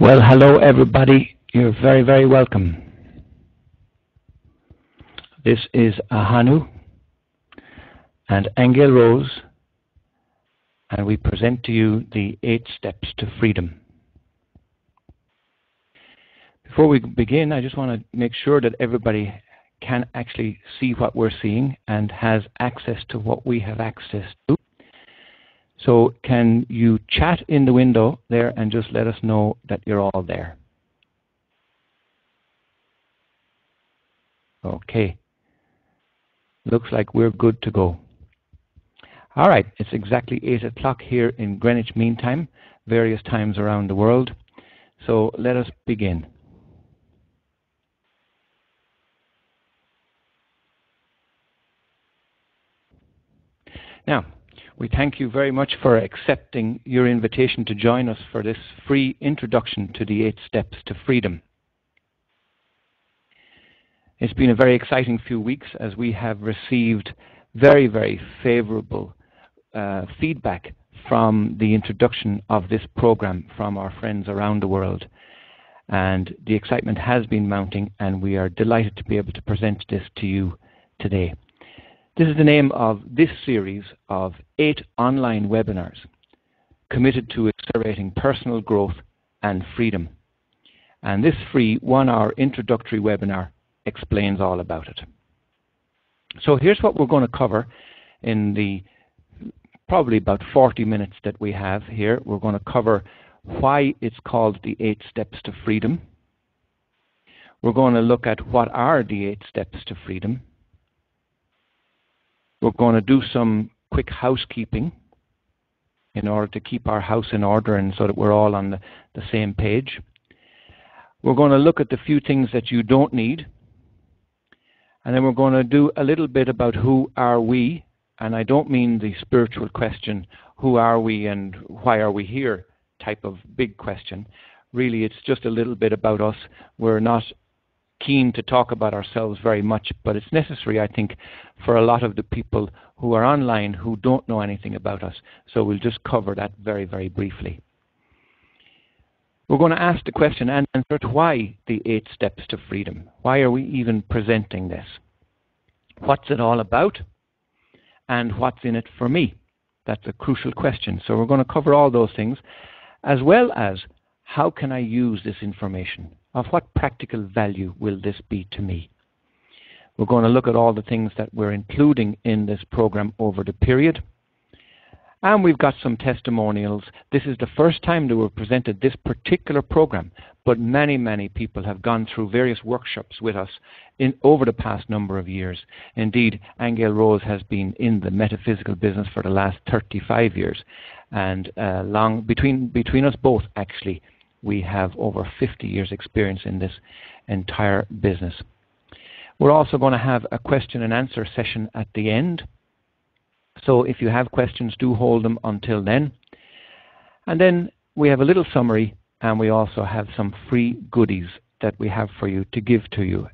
Well, hello everybody. You're very, very welcome. This is Ahonu Aingeal Rose, and we present to you the 8 Steps to Freedom. Before we begin, I just want to make sure that everybody can actually see what we're seeing and has access to what we have access to. So can you chat in the window there and just let us know that you're all there? Okay. Looks like we're good to go. All right, it's exactly 8 o'clock here in Greenwich Mean Time, various times around the world. So let us begin. Now, we thank you very much for accepting your invitation to join us for this free introduction to the 8 Steps to Freedom. It's been a very exciting few weeks as we have received very, very favorable feedback from the introduction of this program from our friends around the world. And the excitement has been mounting, and we are delighted to be able to present this to you today. This is the name of this series of 8 online webinars committed to accelerating personal growth and freedom. And this free 1-hour introductory webinar explains all about it. So here's what we're going to cover in the probably about 40 minutes that we have here. We're going to cover why it's called the 8 Steps to Freedom. We're going to look at what are the 8 Steps to Freedom. We're going to do some quick housekeeping in order to keep our house in order and so that we're all on the same page. We're going to look at the few things that you don't need. And then we're going to do a little bit about who are we, and I don't mean the spiritual question, who are we and why are we here type of big question. Really, it's just a little bit about us. We're not keen to talk about ourselves very much, but it's necessary, I think, for a lot of the people who are online who don't know anything about us. So we'll just cover that very, very briefly. We're going to ask the question and answer to why the 8 Steps to Freedom. Why are we even presenting this? What's it all about? And what's in it for me? That's a crucial question. So we're going to cover all those things, as well as how can I use this information? Of what practical value will this be to me? We're going to look at all the things that we're including in this program over the period. And we've got some testimonials. This is the first time that we've presented this particular program, but many, many people have gone through various workshops with us over the past number of years. Indeed, Aingeal Rose has been in the metaphysical business for the last 35 years. And between us both, actually, we have over 50 years experience in this entire business. We're also going to have a question and answer session at the end. So if you have questions, do hold them until then. And then we have a little summary, and we also have some free goodies that we have for you to give to you.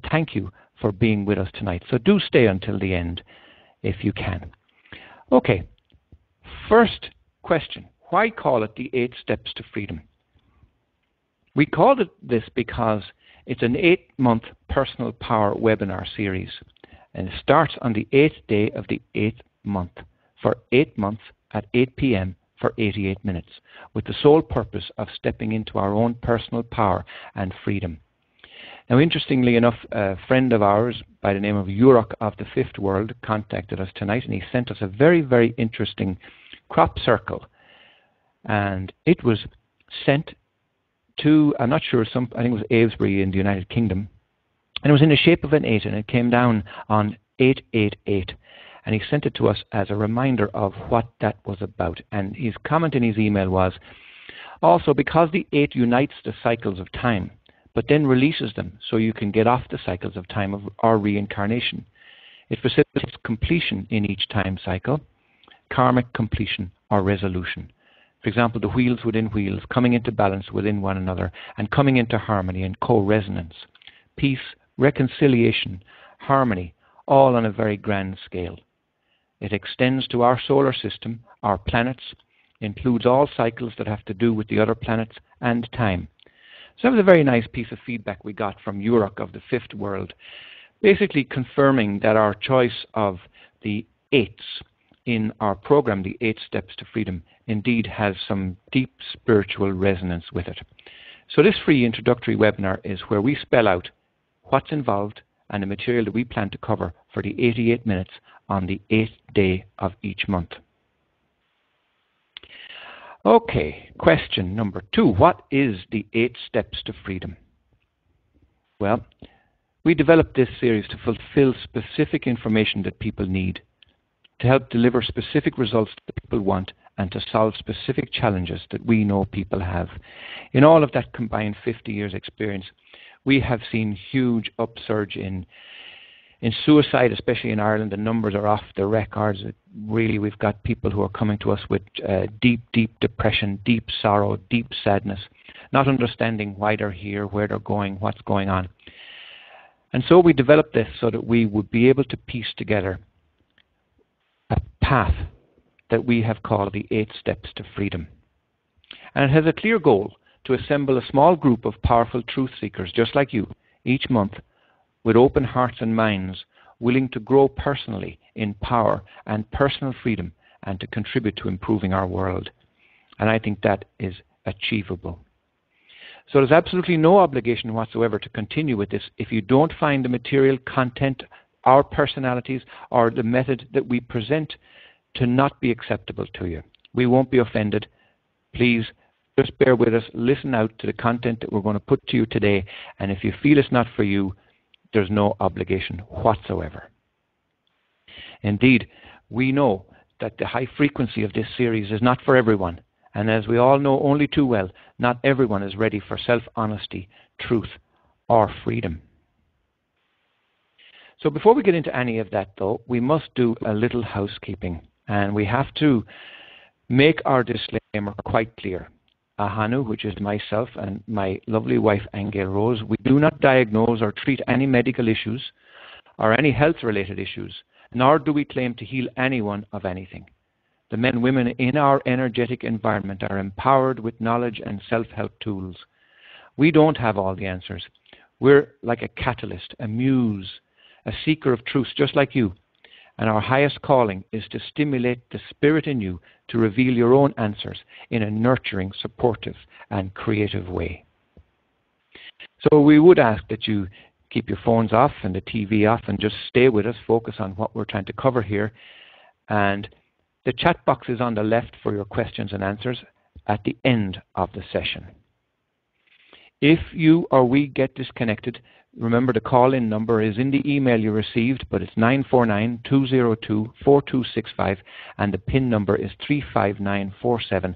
Thank you for being with us tonight. So do stay until the end if you can. Okay, first question. Why call it the 8 Steps to Freedom? We called it this because it's an 8-month personal power webinar series. And it starts on the 8th day of the 8th month for 8 months at 8 p.m. for 88 minutes, with the sole purpose of stepping into our own personal power and freedom. Now, interestingly enough, a friend of ours by the name of Uruk of the Fifth World contacted us tonight, and he sent us a very, very interesting crop circle. And it was sent to, I'm not sure, I think it was Aylesbury in the United Kingdom. And it was in the shape of an 8, and it came down on 888. And he sent it to us as a reminder of what that was about. And his comment in his email was, also because the 8 unites the cycles of time, but then releases them so you can get off the cycles of time or reincarnation. It facilitates completion in each time cycle, karmic completion or resolution. For example, the wheels within wheels, coming into balance within one another, and coming into harmony and co-resonance. Peace, reconciliation, harmony, all on a very grand scale. It extends to our solar system, our planets, includes all cycles that have to do with the other planets and time. So that was a very nice piece of feedback we got from Uruk of the Fifth World, basically confirming that our choice of the 8s in our program, the 8 Steps to Freedom, indeed has some deep spiritual resonance with it. So this free introductory webinar is where we spell out what's involved and the material that we plan to cover for the 88 minutes on the 8th day of each month. Okay, question number 2. What is the 8 Steps to Freedom? Well, we developed this series to fulfill specific information that people need, to help deliver specific results that people want, and to solve specific challenges that we know people have. In all of that combined 50 years experience, we have seen huge upsurge in suicide, especially in Ireland. The numbers are off the records. Really, we've got people who are coming to us with deep, deep depression, deep sorrow, deep sadness, not understanding why they're here, where they're going, what's going on. And so we developed this so that we would be able to piece together a path that we have called the 8 Steps to Freedom. And it has a clear goal to assemble a small group of powerful truth seekers just like you each month, with open hearts and minds, willing to grow personally in power and personal freedom and to contribute to improving our world. And I think that is achievable. So there's absolutely no obligation whatsoever to continue with this if you don't find the material, content, our personalities, or the method that we present to not be acceptable to you. We won't be offended. Please just bear with us, listen out to the content that we're going to put to you today, and if you feel it's not for you, there's no obligation whatsoever. Indeed, we know that the high frequency of this series is not for everyone, and as we all know only too well, not everyone is ready for self-honesty, truth, or freedom. So before we get into any of that, though, we must do a little housekeeping, and we have to make our disclaimer quite clear. Ahonu, which is myself, and my lovely wife Aingeal Rose, we do not diagnose or treat any medical issues or any health-related issues, nor do we claim to heal anyone of anything. The men and women in our energetic environment are empowered with knowledge and self-help tools. We don't have all the answers. We're like a catalyst, a muse, a seeker of truth, just like you. And our highest calling is to stimulate the spirit in you to reveal your own answers in a nurturing, supportive, and creative way. So we would ask that you keep your phones off and the TV off and just stay with us, focus on what we're trying to cover here. And the chat box is on the left for your questions and answers at the end of the session. If you or we get disconnected, remember the call-in number is in the email you received, but it's 949-202-4265, and the PIN number is 35947#.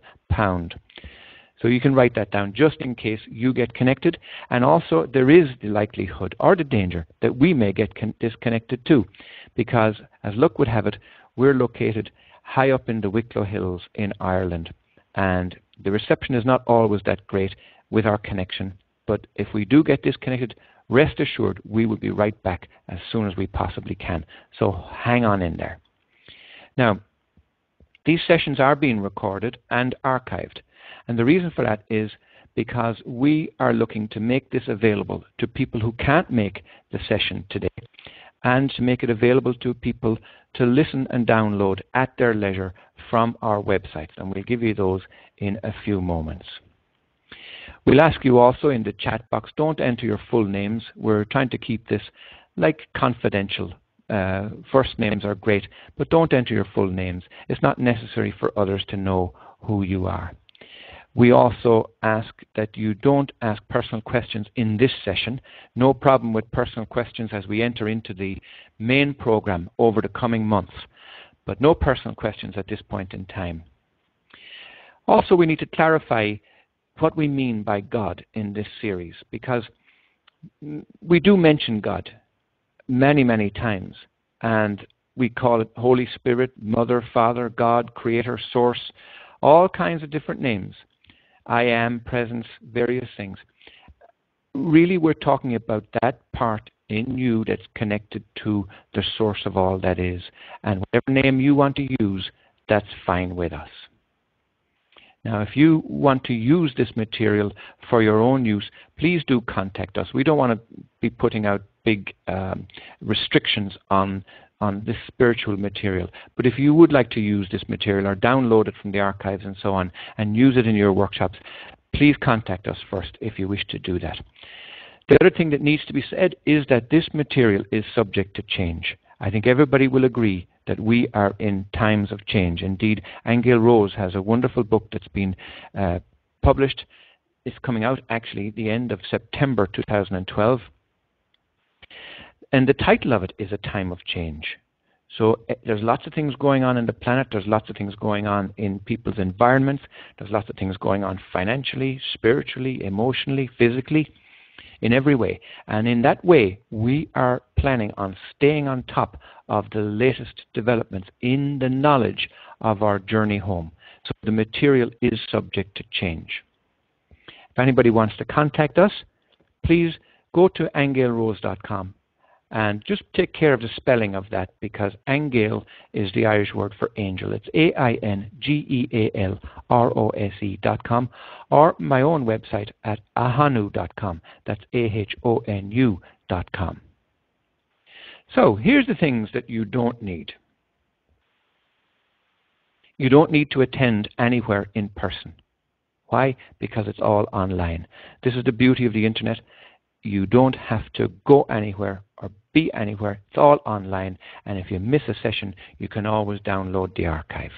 So you can write that down just in case you get connected. And also there is the likelihood or the danger that we may get disconnected too, because as luck would have it, we're located high up in the Wicklow Hills in Ireland, and the reception is not always that great with our connection. But if we do get disconnected, rest assured we will be right back as soon as we possibly can. So hang on in there. Now, these sessions are being recorded and archived. And the reason for that is because we are looking to make this available to people who can't make the session today, and to make it available to people to listen and download at their leisure from our websites. And we'll give you those in a few moments. We'll ask you also in the chat box, don't enter your full names. We're trying to keep this like confidential. First names are great, but don't enter your full names. It's not necessary for others to know who you are. We also ask that you don't ask personal questions in this session. No problem with personal questions as we enter into the main program over the coming months, but no personal questions at this point in time. Also, we need to clarify what we mean by God in this series, because we do mention God many, many times, and we call it Holy Spirit, Mother, Father, God, Creator, Source, all kinds of different names. I am, presence, various things. Really, we're talking about that part in you that's connected to the source of all that is. And whatever name you want to use, that's fine with us. Now, if you want to use this material for your own use, please do contact us. We don't want to be putting out big restrictions on this spiritual material. But if you would like to use this material or download it from the archives and so on and use it in your workshops, please contact us first if you wish to do that. The other thing that needs to be said is that this material is subject to change. I think everybody will agree that we are in times of change. Indeed, Aingeal Rose has a wonderful book that's been published. It's coming out actually the end of September 2012. And the title of it is A Time of Change. So there's lots of things going on in the planet. There's lots of things going on in people's environments. There's lots of things going on financially, spiritually, emotionally, physically, in every way. And in that way, we are planning on staying on top of the latest developments in the knowledge of our journey home. So the material is subject to change. If anybody wants to contact us, please go to aingealrose.com and just take care of the spelling of that, because Aingeal is the Irish word for angel. It's aingealrose.com, or my own website at ahonu.com. That's ahonu.com. So here's the things that you don't need. You don't need to attend anywhere in person. Why? Because it's all online. This is the beauty of the internet. You don't have to go anywhere or be anywhere. It's all online, and if you miss a session, you can always download the archive.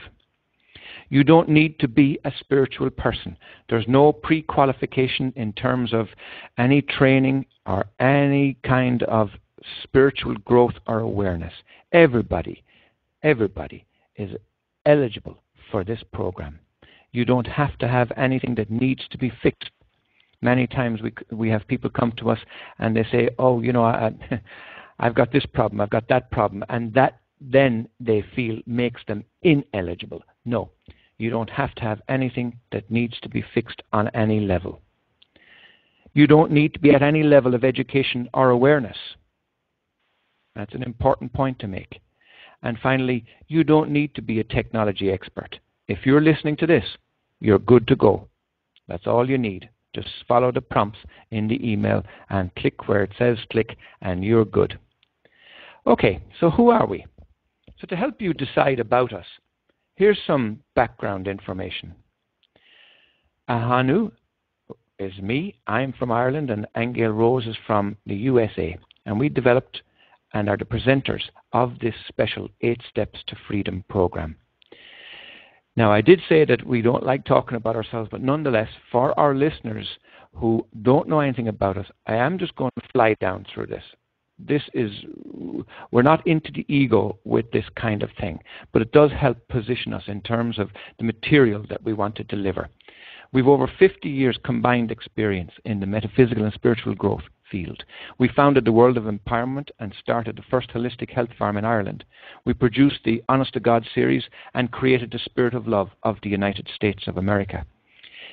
You don't need to be a spiritual person. There's no pre-qualification in terms of any training or any kind of spiritual growth or awareness. Everybody is eligible for this program. You don't have to have anything that needs to be fixed. Many times we have people come to us and they say, oh, you know, I've got this problem, I've got that problem, and that then they feel makes them ineligible. No, you don't have to have anything that needs to be fixed on any level. You don't need to be at any level of education or awareness. That's an important point to make. And finally, you don't need to be a technology expert. If you're listening to this, you're good to go. That's all you need. Just follow the prompts in the email and click where it says click, and you're good. Okay, so who are we? So to help you decide about us, here's some background information. Ahonu is me. I'm from Ireland, and Aingeal Rose is from the USA. And we developed and are the presenters of this special 8 Steps to Freedom program. Now, I did say that we don't like talking about ourselves, but nonetheless, for our listeners who don't know anything about us, I am just going to fly down through this. We're not into the ego with this kind of thing, but it does help position us in terms of the material that we want to deliver. We've over 50 years combined experience in the metaphysical and spiritual growth field. We founded the World of Empowerment and started the first holistic health farm in Ireland. We produced the Honest to God series and created the Spirit of Love of the United States of America.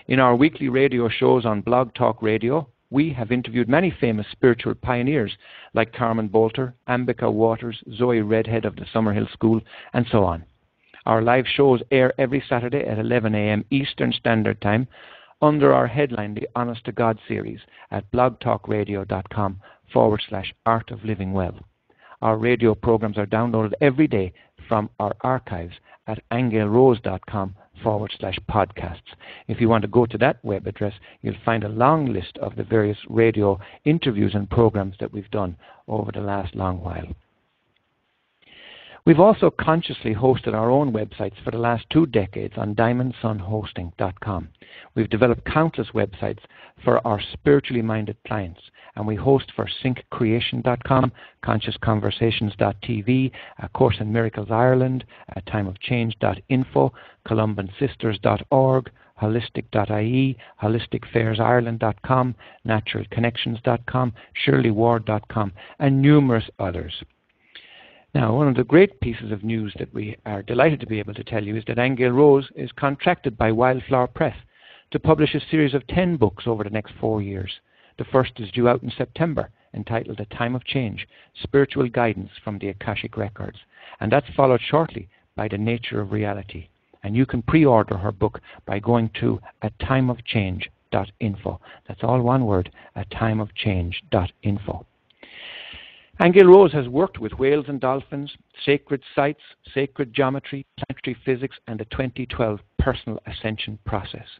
In our weekly radio shows on Blog Talk Radio, we have interviewed many famous spiritual pioneers like Carmen Bolter, Ambika Waters, Zoe Redhead of the Summerhill School, and so on. Our live shows air every Saturday at 11 a.m. Eastern Standard Time under our headline, the Honest to God series, at blogtalkradio.com/Art of Living Well. Our radio programs are downloaded every day from our archives at aingealrose.com/podcasts. If you want to go to that web address, you'll find a long list of the various radio interviews and programs that we've done over the last long while. We've also consciously hosted our own websites for the last 2 decades on diamondsunhosting.com. We've developed countless websites for our spiritually minded clients, and we host for synccreation.com, consciousconversations.tv, A Course in Miracles Ireland, A timeofchange.info, columbansisters.org, holistic.ie, holisticfairsireland.com, naturalconnections.com, shirleyward.com, and numerous others. Now, one of the great pieces of news that we are delighted to be able to tell you is that Aingeal Rose is contracted by Wildflower Press to publish a series of 10 books over the next 4 years. The first is due out in September, entitled A Time of Change, Spiritual Guidance from the Akashic Records. And that's followed shortly by The Nature of Reality. And you can pre-order her book by going to atimeofchange.info. That's all one word, atimeofchange.info. Aingeal Rose has worked with whales and dolphins, sacred sites, sacred geometry, planetary physics, and the 2012 Personal Ascension Process.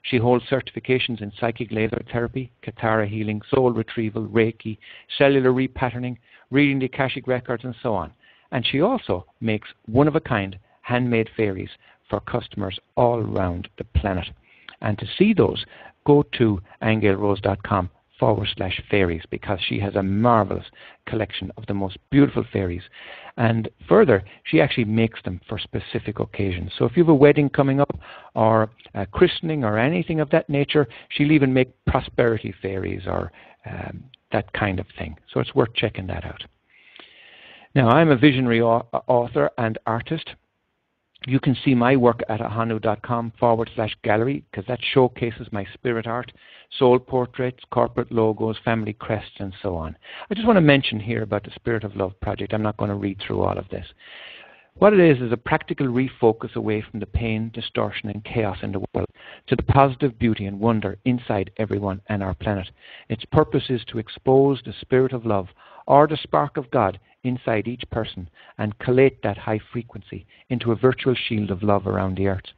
She holds certifications in psychic laser therapy, Katara healing, soul retrieval, Reiki, cellular repatterning, reading the Akashic records, and so on. And she also makes one-of-a-kind handmade fairies for customers all around the planet. And to see those, go to aingealrose.com/fairies, because she has a marvelous collection of the most beautiful fairies. And further, she actually makes them for specific occasions. So if you have a wedding coming up or a christening or anything of that nature, she'll even make prosperity fairies or that kind of thing. So it's worth checking that out. Now, I'm a visionary author and artist. You can see my work at ahonu.com/gallery, because that showcases my spirit art, soul portraits, corporate logos, family crests, and so on. I just want to mention here about the Spirit of Love project. I'm not going to read through all of this. What it is a practical refocus away from the pain, distortion, and chaos in the world to the positive beauty and wonder inside everyone and our planet. Its purpose is to expose the Spirit of Love, or the spark of God, inside each person and collate that high frequency into a virtual shield of love around the earth.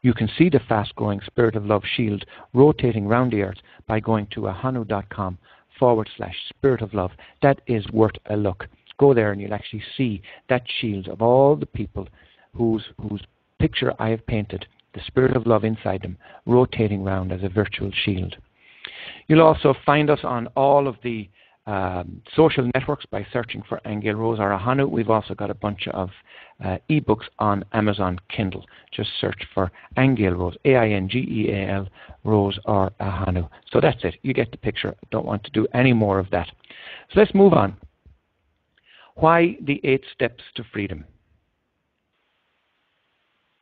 You can see the fast-growing Spirit of Love shield rotating around the earth by going to ahonu.com/Spirit of Love. That is worth a look. Go there and you'll actually see that shield of all the people whose picture I have painted, the Spirit of Love inside them, rotating around as a virtual shield. You'll also find us on all of the social networks by searching for Aingeal Rose or Ahonu. We've also got a bunch of ebooks on Amazon Kindle. Just search for Aingeal Rose, Aingeal Rose or Ahonu. So that's it. You get the picture. I don't want to do any more of that. So let's move on. Why the 8 steps to freedom?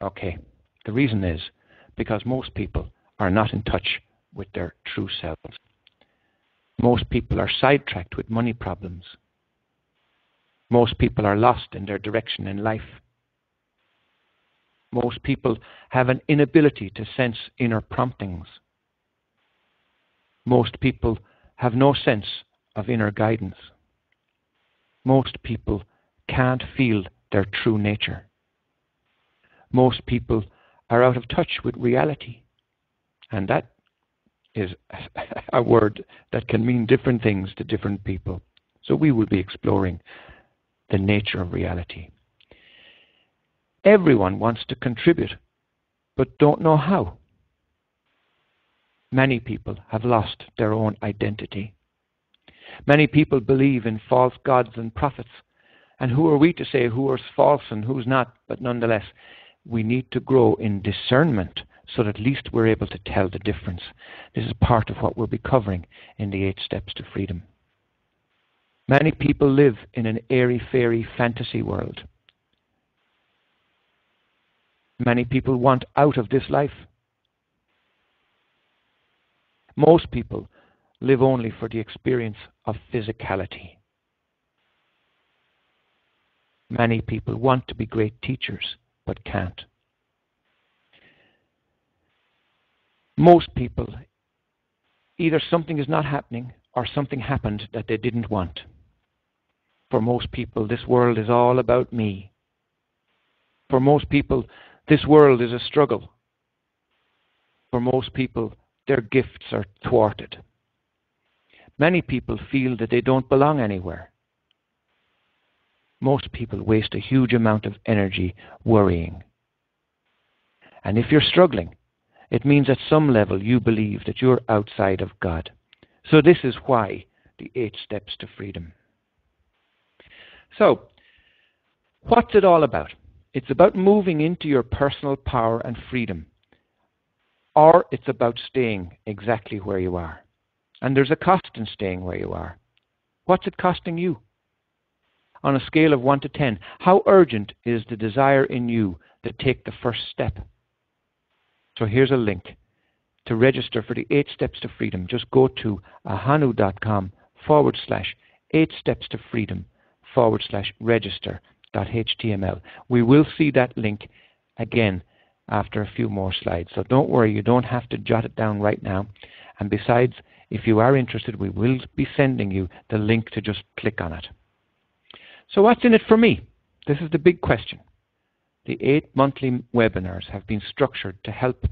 Okay, the reason is because most people are not in touch with their true selves. Most people are sidetracked with money problems. Most people are lost in their direction in life. Most people have an inability to sense inner promptings. Most people have no sense of inner guidance. Most people can't feel their true nature. Most people are out of touch with reality. And that is a word that can mean different things to different people. So we will be exploring the nature of reality. Everyone wants to contribute, but don't know how. Many people have lost their own identity. Many people believe in false gods and prophets. And who are we to say who is false and who's not? But nonetheless, we need to grow in discernment so that at least we're able to tell the difference. This is part of what we'll be covering in the 8 steps to freedom. Many people live in an airy-fairy fantasy world. Many people want out of this life. Most people live only for the experience of physicality. Many people want to be great teachers, but can't. Most people, either something is not happening or something happened that they didn't want. For most people, this world is all about me. For most people, this world is a struggle. For most people, their gifts are thwarted. Many people feel that they don't belong anywhere. Most people waste a huge amount of energy worrying. And if you're struggling, it means at some level you believe that you're outside of God. So this is why the 8 steps to freedom. So, what's it all about? It's about moving into your personal power and freedom. Or it's about staying exactly where you are. And there's a cost in staying where you are. What's it costing you? On a scale of 1 to 10, how urgent is the desire in you to take the first step? So here's a link. To register for the 8 steps to freedom, just go to ahonu.com/8 steps to freedom /register.html. We will see that link again after a few more slides. So don't worry, you don't have to jot it down right now. And besides, if you are interested, we will be sending you the link to just click on it. So what's in it for me? This is the big question. The 8 monthly webinars have been structured to help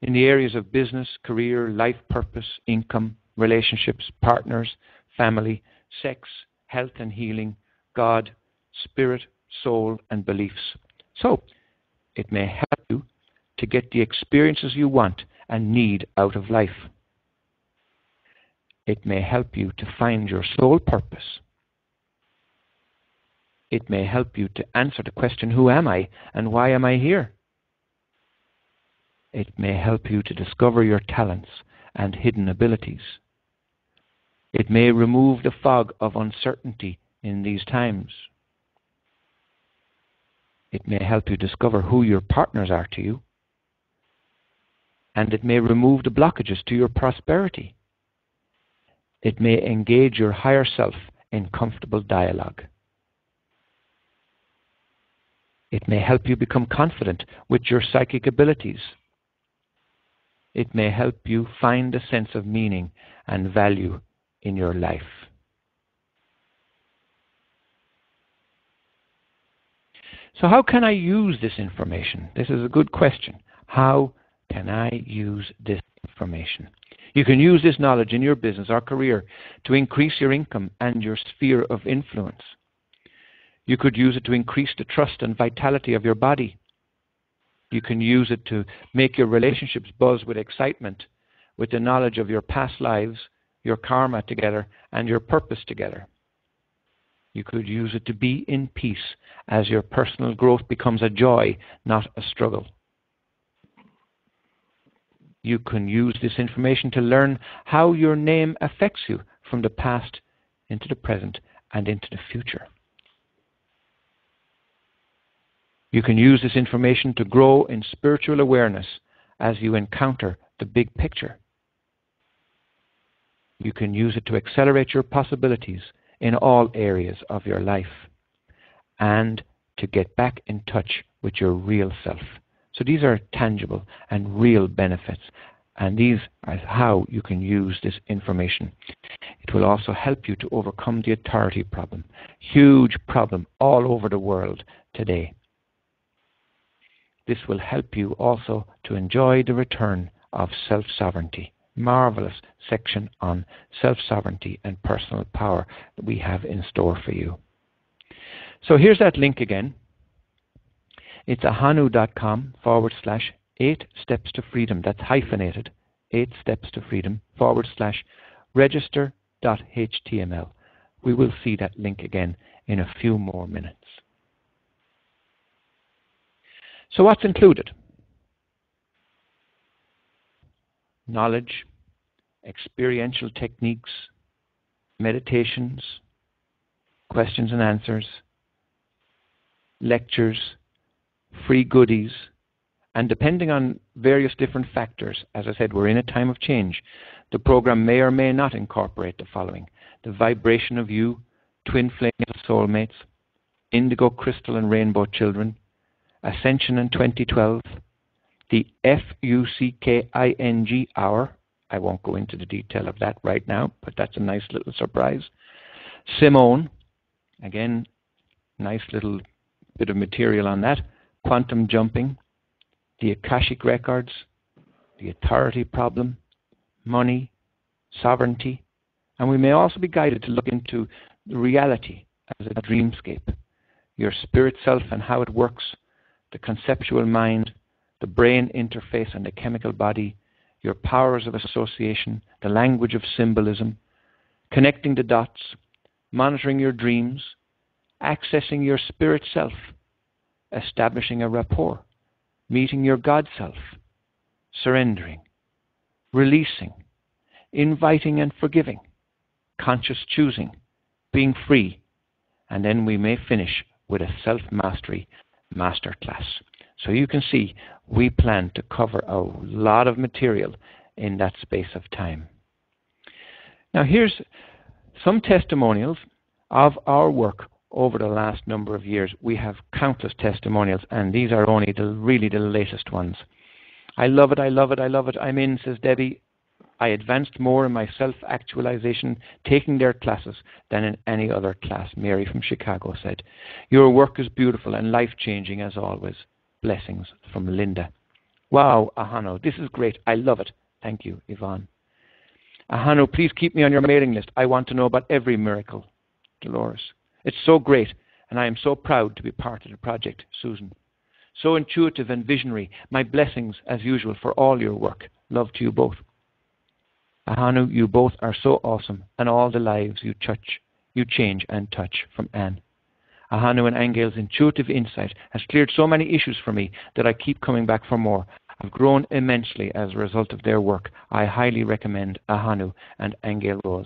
in the areas of business, career, life purpose, income, relationships, partners, family, sex, health and healing, God, spirit, soul, and beliefs. So it may help you to get the experiences you want and need out of life. It may help you to find your soul purpose. It may help you to answer the question, who am I and why am I here? It may help you to discover your talents and hidden abilities. It may remove the fog of uncertainty in these times. It may help you discover who your partners are to you. And it may remove the blockages to your prosperity. It may engage your higher self in comfortable dialogue. It may help you become confident with your psychic abilities. It may help you find a sense of meaning and value in your life. So how can I use this information? This is a good question. How can I use this information? You can use this knowledge in your business or career to increase your income and your sphere of influence. You could use it to increase the trust and vitality of your body. You can use it to make your relationships buzz with excitement, with the knowledge of your past lives, your karma together, and your purpose together. You could use it to be in peace as your personal growth becomes a joy, not a struggle. You can use this information to learn how your name affects you from the past into the present and into the future. You can use this information to grow in spiritual awareness as you encounter the big picture. You can use it to accelerate your possibilities in all areas of your life and to get back in touch with your real self. So these are tangible and real benefits, and these are how you can use this information. It will also help you to overcome the authority problem, huge problem all over the world today. This will help you also to enjoy the return of self-sovereignty. Marvelous section on self-sovereignty and personal power that we have in store for you. So here's that link again. It's ahonu.com/8 steps to freedom. That's hyphenated. 8 steps to freedom /register.html. We will see that link again in a few more minutes. So what's included? Knowledge, experiential techniques, meditations, questions and answers, lectures, free goodies, and depending on various different factors, as I said, we're in a time of change. The program may or may not incorporate the following: the vibration of you, twin flames of soulmates, indigo crystal and rainbow children, Ascension in 2012, the FUCKING hour. I won't go into the detail of that right now, but that's a nice little surprise. Simone, again, nice little bit of material on that. Quantum jumping, the Akashic records, the authority problem, money, sovereignty, and we may also be guided to look into the reality as a dreamscape, your spirit self and how it works, the conceptual mind, the brain interface and the chemical body, your powers of association, the language of symbolism, connecting the dots, monitoring your dreams, accessing your spirit self, establishing a rapport, meeting your God self, surrendering, releasing, inviting and forgiving, conscious choosing, being free, and then we may finish with a self-mastery masterclass. So you can see we plan to cover a lot of material in that space of time. Now here's some testimonials of our work over the last number of years. We have countless testimonials, and these are only really the latest ones. I love it, I love it, I love it. I'm in, says Debbie. I advanced more in my self-actualization taking their classes than in any other class, Mary from Chicago said. Your work is beautiful and life-changing as always. Blessings from Linda. Wow, Ahonu, this is great. I love it. Thank you, Yvonne. Ahonu, please keep me on your mailing list. I want to know about every miracle. Dolores. It's so great, and I am so proud to be part of the project. Susan. So intuitive and visionary. My blessings, as usual, for all your work. Love to you both. Ahonu, you both are so awesome, and all the lives you change and touch. From Anne. Ahonu Aingeal's intuitive insight has cleared so many issues for me that I keep coming back for more. I've grown immensely as a result of their work. I highly recommend Ahonu Aingeal Rose.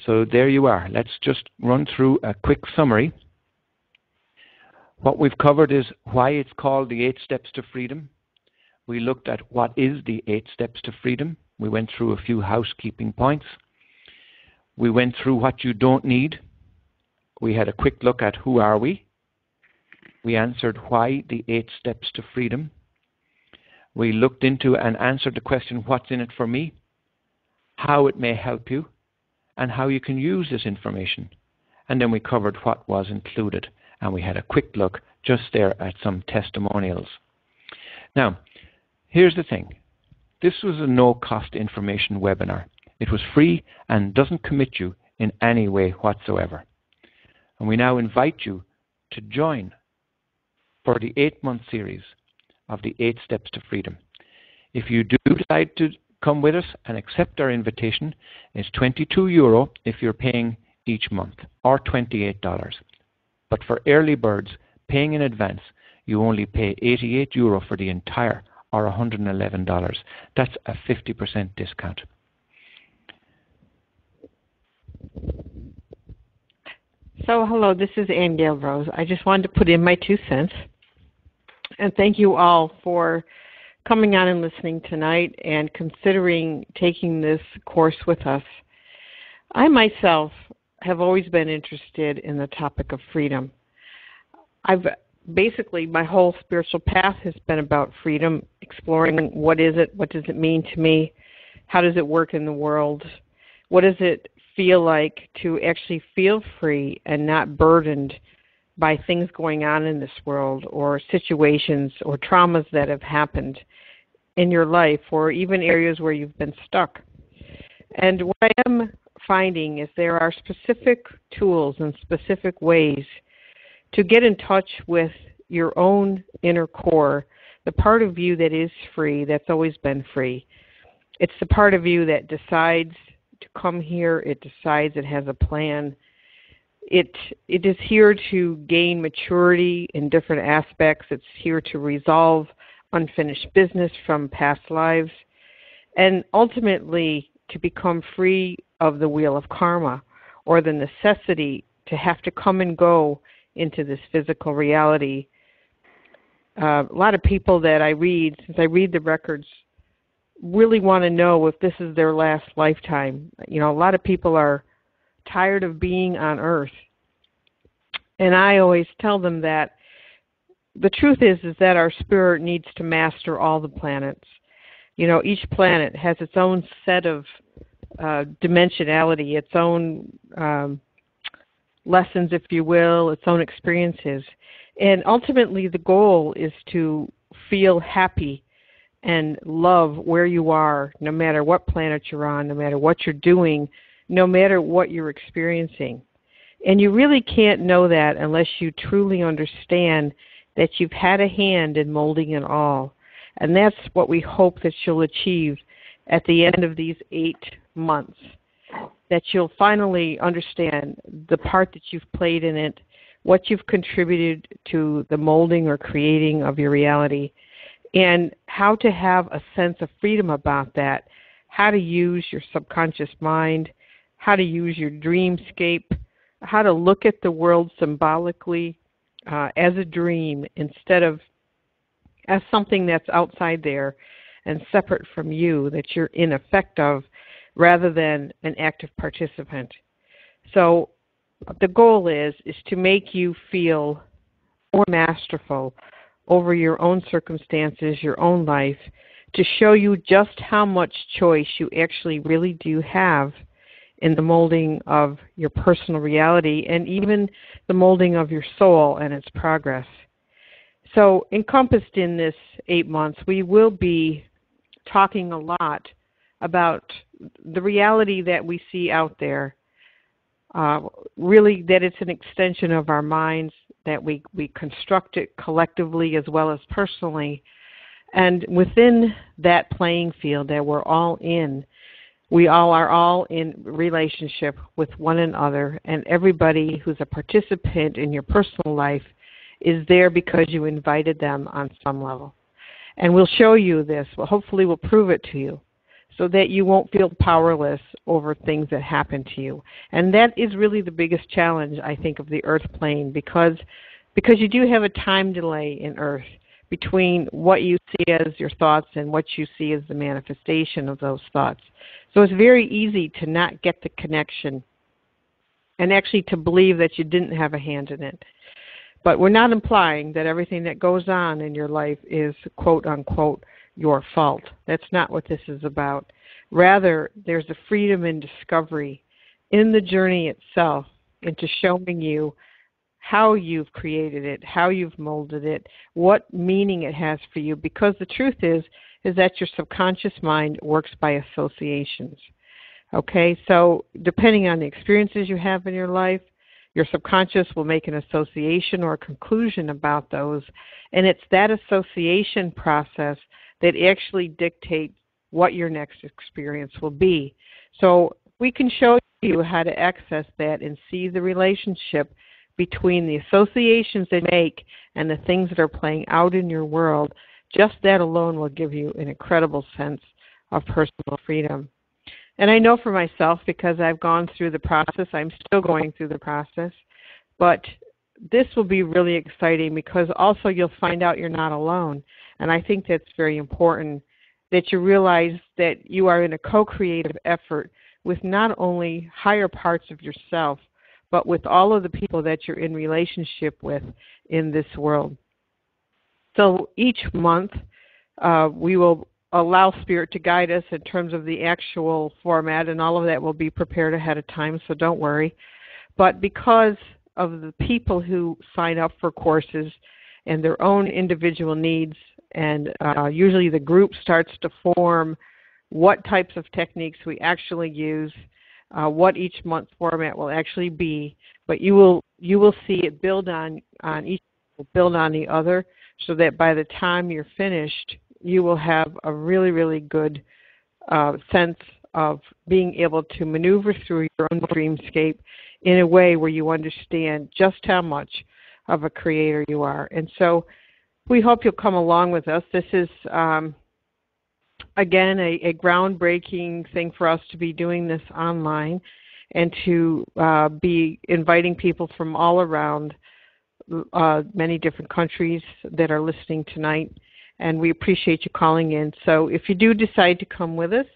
So there you are. Let's just run through a quick summary. What we've covered is why it's called the 8 Steps to Freedom. We looked at what is the 8 Steps to Freedom. We went through a few housekeeping points. We went through what you don't need. We had a quick look at who are we. We answered why the 8 Steps to Freedom. We looked into and answered the question, what's in it for me? How it may help you, and how you can use this information. And then we covered what was included. And we had a quick look just there at some testimonials. Now, here's the thing. This was a no-cost information webinar. It was free and doesn't commit you in any way whatsoever. And we now invite you to join for the 8-month series of the 8 Steps to Freedom. If you do decide to come with us and accept our invitation, it's €22 if you're paying each month, or $28. But for early birds paying in advance, you only pay €88 for the entire, or $111. That's a 50% discount. So hello, this is Aingeal Rose. I just wanted to put in my 2 cents. And thank you all for coming on and listening tonight and considering taking this course with us. I myself have always been interested in the topic of freedom. Basically, my whole spiritual path has been about freedom, exploring what is it, what does it mean to me, how does it work in the world, what does it feel like to actually feel free and not burdened by things going on in this world or situations or traumas that have happened in your life or even areas where you've been stuck. And what I am finding is there are specific tools and specific ways to get in touch with your own inner core, the part of you that is free, that's always been free. It's the part of you that decides to come here, it decides it has a plan. It is here to gain maturity in different aspects. It's here to resolve unfinished business from past lives, and ultimately to become free of the wheel of karma or the necessity to have to come and go into this physical reality. A lot of people that I read, since I read the records, really want to know if this is their last lifetime. You know, a lot of people are tired of being on Earth. And I always tell them that the truth is that our spirit needs to master all the planets. You know, each planet has its own set of dimensionality, its own lessons, if you will, its own experiences. And ultimately the goal is to feel happy and love where you are, no matter what planet you're on, no matter what you're doing, no matter what you're experiencing. And you really can't know that unless you truly understand that you've had a hand in molding it all. And that's what we hope that you'll achieve at the end of these 8 months, that you'll finally understand the part that you've played in it, what you've contributed to the molding or creating of your reality, and how to have a sense of freedom about that, how to use your subconscious mind, how to use your dreamscape, how to look at the world symbolically as a dream instead of as something that's outside there and separate from you, that you're in effect of, rather than an active participant. So the goal is to make you feel more masterful over your own circumstances, your own life, to show you just how much choice you actually really do have in the molding of your personal reality and even the molding of your soul and its progress. So encompassed in this 8 months, we will be talking a lot about the reality that we see out there, really that it's an extension of our minds, that we construct it collectively as well as personally. And within that playing field that we're all in, we are all in relationship with one another, and everybody who's a participant in your personal life is there because you invited them on some level. And we'll show you this. Well, hopefully we'll prove it to you so that you won't feel powerless over things that happen to you. And that is really the biggest challenge, I think, of the earth plane, because you do have a time delay in earth between what you see as your thoughts and what you see as the manifestation of those thoughts. So it's very easy to not get the connection and actually to believe that you didn't have a hand in it. But we're not implying that everything that goes on in your life is, quote unquote, your fault. That's not what this is about. Rather, there's a freedom and discovery in the journey itself into showing you how you've created it, how you've molded it, what meaning it has for you. Because the truth is that your subconscious mind works by associations. Okay, so depending on the experiences you have in your life, your subconscious will make an association or a conclusion about those, and it's that association process that actually dictates what your next experience will be. So we can show you how to access that and see the relationship between the associations they make and the things that are playing out in your world. Just that alone will give you an incredible sense of personal freedom. And I know for myself, because I've gone through the process, I'm still going through the process, but this will be really exciting because also you'll find out you're not alone. And I think that's very important, that you realize that you are in a co-creative effort with not only higher parts of yourself, but with all of the people that you're in relationship with in this world. So each month we will allow Spirit to guide us in terms of the actual format, and all of that will be prepared ahead of time, so don't worry. But because of the people who sign up for courses and their own individual needs, and usually the group starts to form what types of techniques we actually use, what each month format will actually be, but you will see it build on each, build on the other, so that by the time you're finished, you will have a really, really good sense of being able to maneuver through your own dreamscape in a way where you understand just how much of a creator you are. And so we hope you'll come along with us. This is, again, a groundbreaking thing for us to be doing this online and to be inviting people from all around many different countries that are listening tonight. And we appreciate you calling in. So if you do decide to come with us,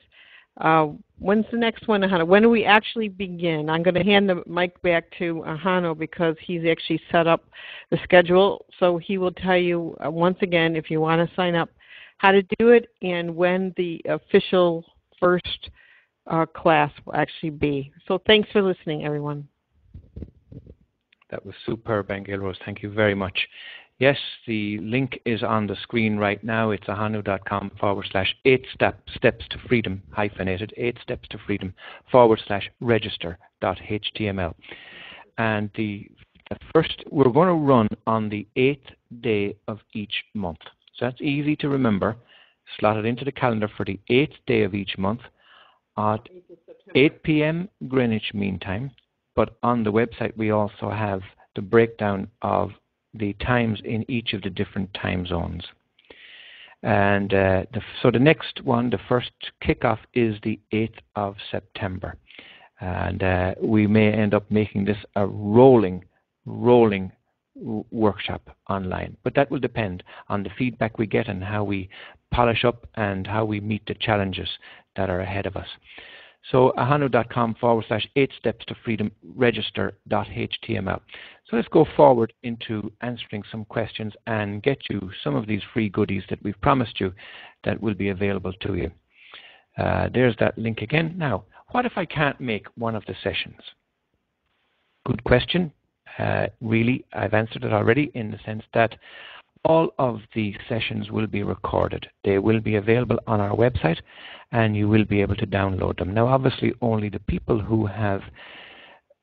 when's the next one, Ahonu? When do we actually begin? I'm going to hand the mic back to Ahonu because he's actually set up the schedule. So he will tell you once again, if you want to sign up, how to do it and when the official first class will actually be. So thanks for listening, everyone. That was superb, Aingeal Rose. Thank you very much. Yes, the link is on the screen right now. It's ahonu.com/8 steps to freedom, hyphenated, 8 steps to freedom, /register.html. And the first, we're going to run on the 8th day of each month. So that's easy to remember. Slot it into the calendar for the 8th day of each month at 8 p.m. Greenwich Mean Time. But on the website, we also have the breakdown of the times in each of the different time zones. And so the next one, the first kickoff, is the 8th of September. And we may end up making this a rolling workshop online. But that will depend on the feedback we get and how we polish up and how we meet the challenges that are ahead of us. So ahonu.com/8 steps to freedom register.html. So let's go forward into answering some questions and get you some of these free goodies that we've promised you that will be available to you. There's that link again. Now, what if I can't make one of the sessions? Good question. Really, I've answered it already in the sense that all of the sessions will be recorded. They will be available on our website and you will be able to download them. Now, obviously, only the people who have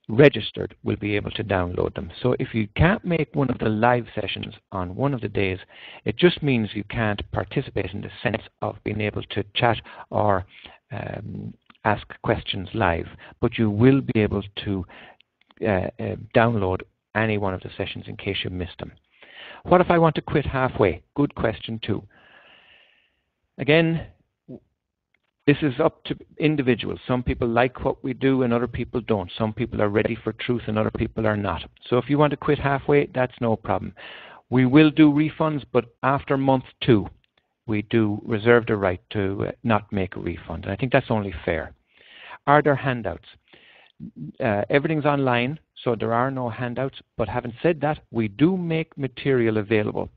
registered will be able to download them. So if you can't make one of the live sessions on one of the days, it just means you can't participate in the sense of being able to chat or ask questions live, but you will be able to download any one of the sessions in case you missed them. What if I want to quit halfway? Good question too. Again, this is up to individuals. Some people like what we do and other people don't. Some people are ready for truth and other people are not. So if you want to quit halfway, that's no problem. We will do refunds, but after month 2, we do reserve the right to not make a refund. And I think that's only fair. Are there handouts? Everything's online, so there are no handouts. But having said that, we do make material available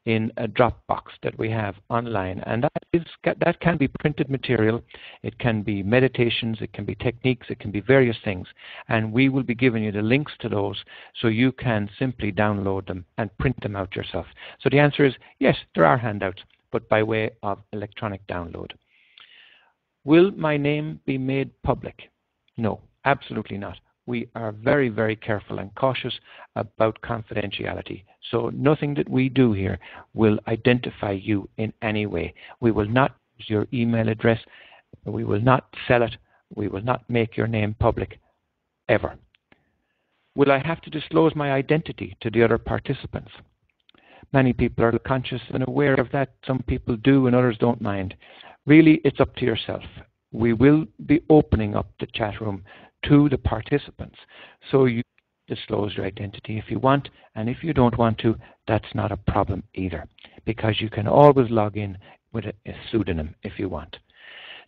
in a Dropbox that we have online, and that can be printed material. It can be meditations, it can be techniques, it can be various things, and we will be giving you the links to those so you can simply download them and print them out yourself. So the answer is yes, there are handouts, but by way of electronic download. Will my name be made public? No, absolutely not. We are very, very careful and cautious about confidentiality. So nothing that we do here will identify you in any way. We will not use your email address. We will not sell it. We will not make your name public, ever. Will I have to disclose my identity to the other participants? Many people are conscious and aware of that. Some people do and others don't mind. Really, it's up to yourself. We will be opening up the chat room to the participants, so you disclose your identity if you want, and if you don't want to, that's not a problem either, because you can always log in with a pseudonym if you want.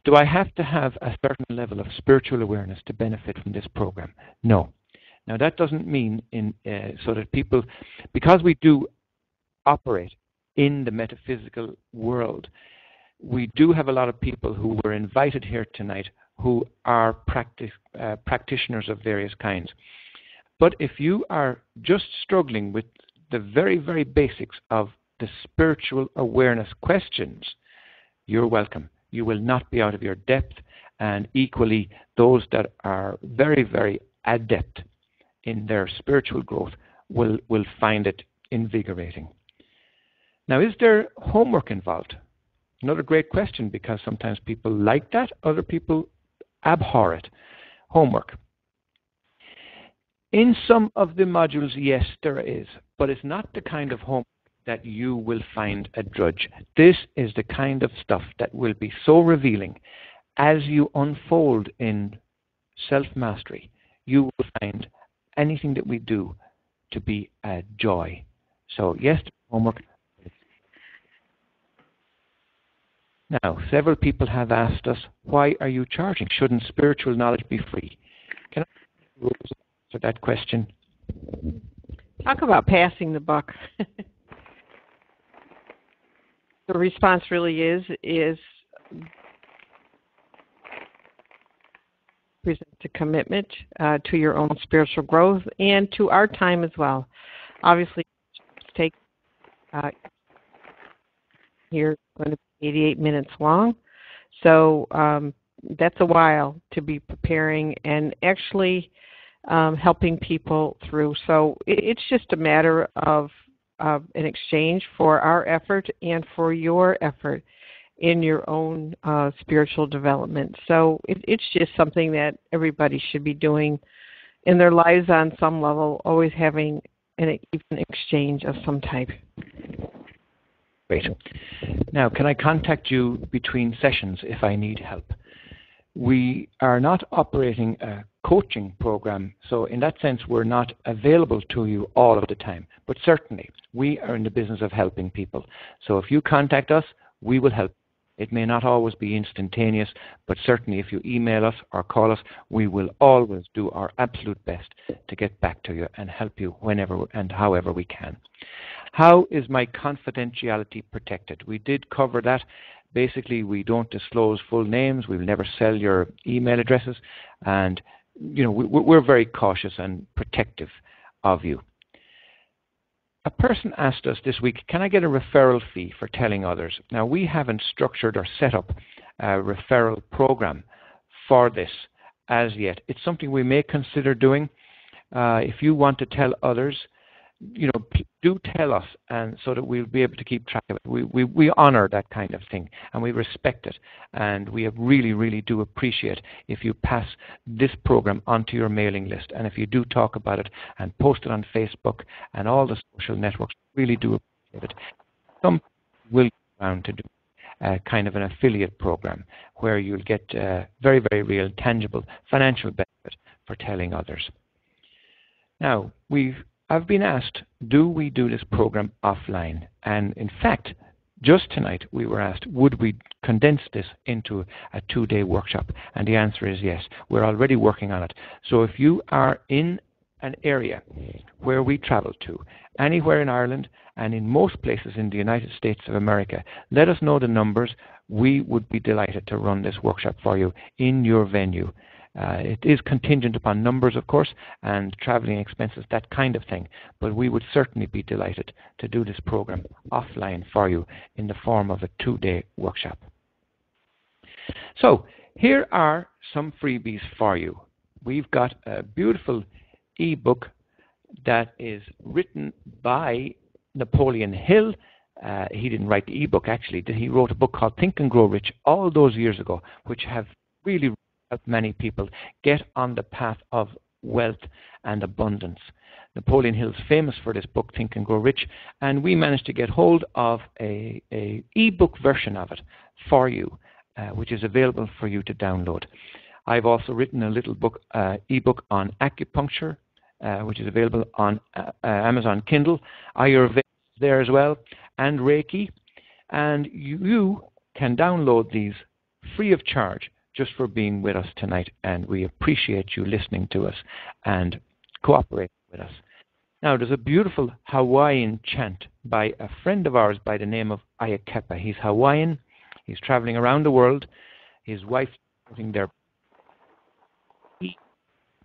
Do I have to have a certain level of spiritual awareness to benefit from this program? No. Now that doesn't mean so that people, because we do operate in the metaphysical world, we do have a lot of people who were invited here tonight who are practitioners of various kinds. But if you are just struggling with the very, very basics of the spiritual awareness questions, you're welcome. You will not be out of your depth, and equally those that are very, very adept in their spiritual growth will find it invigorating. Now, is there homework involved? Another great question, because sometimes people like that, other people abhor it. Homework. In some of the modules, yes, there is, but it's not the kind of homework that you will find a drudge. This is the kind of stuff that will be so revealing. As you unfold in self-mastery, you will find anything that we do to be a joy. So yes, homework. Now, several people have asked us, why are you charging? Shouldn't spiritual knowledge be free? Can I answer that question? Talk about passing the buck. The response really is present a commitment to your own spiritual growth and to our time as well. Obviously, take here going to be 88 minutes long, so that's a while to be preparing and actually helping people through. So it's just a matter of an exchange for our effort and for your effort in your own spiritual development. So it's just something that everybody should be doing in their lives on some level, always having an even exchange of some type. Great. Now, can I contact you between sessions if I need help? We are not operating a coaching program, so in that sense we're not available to you all of the time. But certainly, we are in the business of helping people. So if you contact us, we will help It may not always be instantaneous, but certainly if you email us or call us, we will always do our absolute best to get back to you and help you whenever and however we can. How is my confidentiality protected? We did cover that. Basically, we don't disclose full names. We will never sell your email addresses. And, you know, we're very cautious and protective of you. A person asked us this week, can I get a referral fee for telling others? Now, we haven't structured or set up a referral program for this as yet. It's something we may consider doing. If you want to tell others, you know, do tell us, and so that we'll be able to keep track of it. We honor that kind of thing, and we respect it, and we really, really do appreciate if you pass this program onto your mailing list, and if you do talk about it and post it on Facebook and all the social networks. Really do appreciate it. Some will go around to do kind of an affiliate program where you'll get very, very real, tangible financial benefit for telling others. Now, I've been asked, do we do this program offline? And in fact, just tonight we were asked, would we condense this into a 2-day workshop? And the answer is yes. We're already working on it. So if you are in an area where we travel to, anywhere in Ireland and in most places in the United States of America, let us know the numbers. We would be delighted to run this workshop for you in your venue. It is contingent upon numbers, of course, and traveling expenses, that kind of thing. But we would certainly be delighted to do this program offline for you in the form of a 2-day workshop. So here are some freebies for you. We've got a beautiful ebook that is written by Napoleon Hill. He didn't write the ebook, actually. He wrote a book called Think and Grow Rich all those years ago, which have really help many people get on the path of wealth and abundance. Napoleon Hill's famous for this book, Think and Grow Rich, and we managed to get hold of a ebook version of it for you, which is available for you to download. I've also written a little book, ebook on acupuncture, which is available on Amazon Kindle. Ayurveda is there as well, and Reiki, and you can download these free of charge just for being with us tonight, and we appreciate you listening to us and cooperating with us. Now, there's a beautiful Hawaiian chant by a friend of ours by the name of Ayakepa. He's Hawaiian. He's traveling around the world. His wife's putting there. He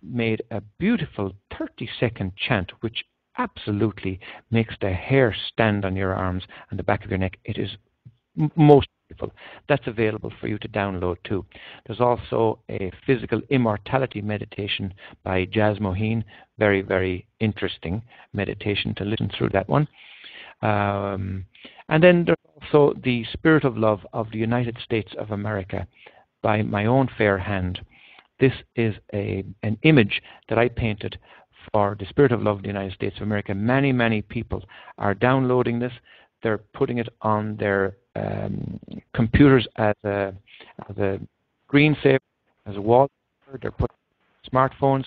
made a beautiful 30-second chant, which absolutely makes the hair stand on your arms and the back of your neck. It is most beautiful. That's available for you to download too. There's also a physical immortality meditation by Jazz Moheen. Very, very interesting meditation to listen through that one. And then there's also the Spirit of Love of the United States of America by my own fair hand. This is an image that I painted for the Spirit of Love of the United States of America. Many, many people are downloading this. They're putting it on their computers as a screensaver, as a wallpaper. They're putting smartphones.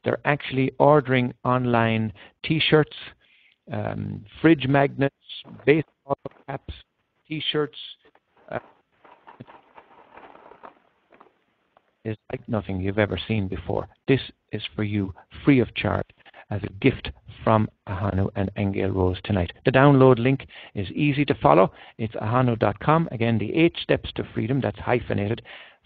They're actually ordering online T-shirts, fridge magnets, baseball caps, T-shirts. It's like nothing you've ever seen before. This is for you, free of charge, as a gift from Ahonu and Aingeal Rose tonight. The download link is easy to follow. It's ahonu.com. Again, the 8 steps to freedom, that's hyphenated,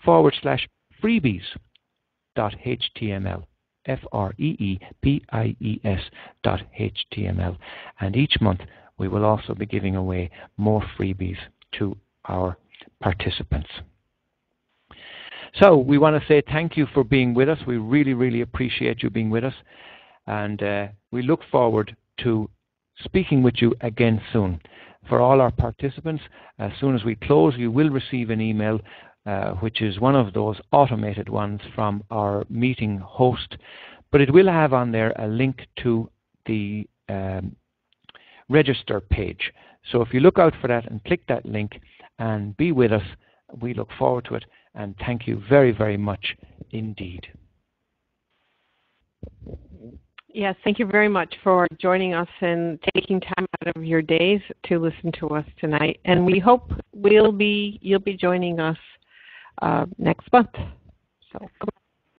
/freebies.html. FREEBIES.html. And each month we will also be giving away more freebies to our participants. So we want to say thank you for being with us. We really, really appreciate you being with us. And we look forward to speaking with you again soon. For all our participants, as soon as we close, you will receive an email, which is one of those automated ones from our meeting host. But it will have on there a link to the register page. So if you look out for that and click that link and be with us, we look forward to it. And thank you very, very much indeed. Yes, thank you very much for joining us and taking time out of your days to listen to us tonight. And we hope you'll be joining us next month. So.